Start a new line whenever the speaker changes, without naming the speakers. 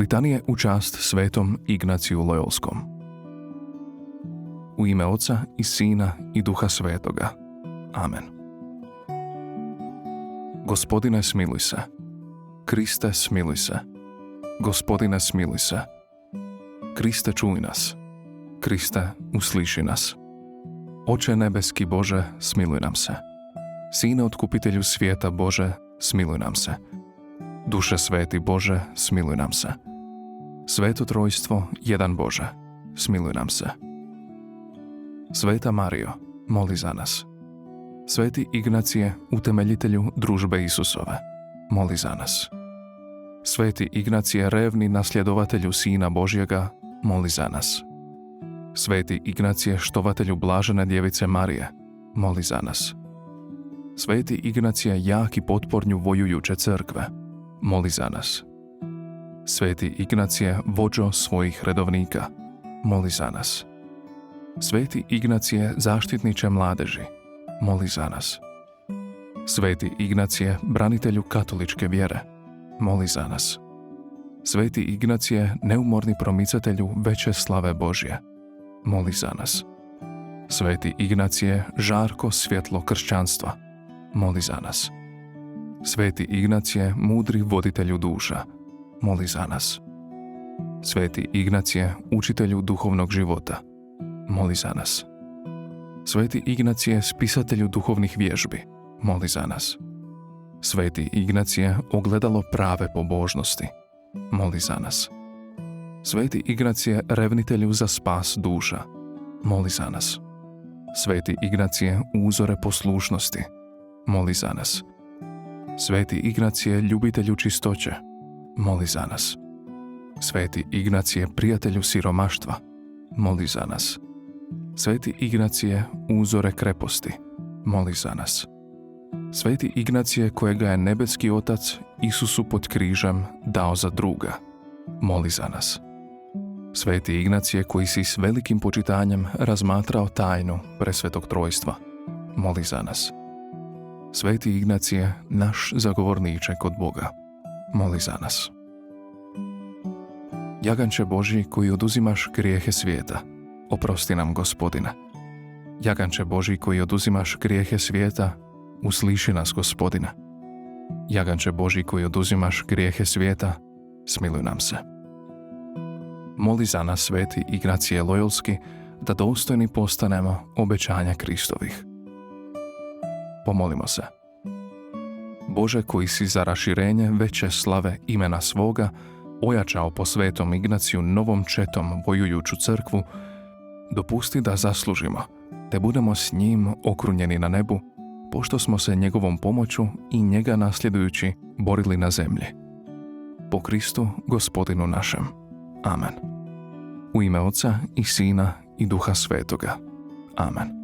Litanie u čast svetom Ignáciu Loyolskom. U ime Otca i Sína i Duha Svetoga. Amen. Gospodine, smiluj se. Kriste, smiluj se. Gospodine, smiluj se. Kriste, čuj nas. Kriste, usliši nas. Oče nebeski Bože, smiluj nam se. Sine otkupitelju svijeta Bože, smiluj nam se. Duše sveti Bože, smiluj nam se. Sveto trojstvo, jedan Bože, smiluj nam se. Sveta Marijo, moli za nas. Sveti Ignacije, utemeljitelju družbe Isusove, moli za nas. Sveti Ignacije, revni nasljedovatelju Sina Božjega, moli za nas. Sveti Ignacije, štovatelju blažene djevice Marije, moli za nas. Sveti Ignacije, jaki potpornju vojujuće crkve, moli za nas. Sveti Ignacije, vođo svojih redovnika, moli za nas. Sveti Ignacije, zaštitniče mladeži, moli za nas. Sveti Ignacije, branitelju katoličke vjere, moli za nas. Sveti Ignacije, neumorni promicatelju veće slave Božje, moli za nas. Sveti Ignacije, žarko svjetlo kršćanstva, moli za nas. Sveti Ignacije, mudri voditelju duša, moli za nas. Sveti Ignacije, učitelju duhovnog života, moli za nas. Sveti Ignacije, spisatelju duhovnih vježbi, moli za nas. Sveti Ignacije, ogledalo prave pobožnosti, moli za nas. Sveti Ignacije, revnitelju za spas duša, moli za nas. Sveti Ignacije, uzore poslušnosti, moli za nas. Sveti Ignacije, ljubitelju čistoće, moli za nas. Sveti Ignacije, prijatelju siromaštva, moli za nas. Sveti Ignacije, uzore kreposti, moli za nas. Sveti Ignacije, kojega je nebeski Otac Isusu pod križem dao za druga, moli za nas. Sveti Ignacije, koji si s velikim počitanjem razmatrao tajnu presvetog trojstva, moli za nas. Sveti Ignacije, naš zagovorniče kod Boga, moli za nas. Jaganče Božji, koji oduzimaš grijehe svijeta, oprosti nam, Gospodine. Jaganče Božji, koji oduzimaš grijehe svijeta, usliši nas, Gospodine. Jaganče Božji, koji oduzimaš grijehe svijeta, smiluj nam se. Moli za nas, sveti Ignacije Loyolski, da dostojni postanemo obećanja Kristovih. Pomolimo se. Bože, koji si za raširenje veće slave imena svoga ojačao po svetom Ignaciju novom četom vojujuću crkvu, dopusti da zaslužimo, te budemo s njim okrunjeni na nebu, pošto smo se njegovom pomoću i njega nasljedujući borili na zemlji. Po Kristu, Gospodinu našem. Amen. U ime Otca i Sina i Duha Svetoga. Amen.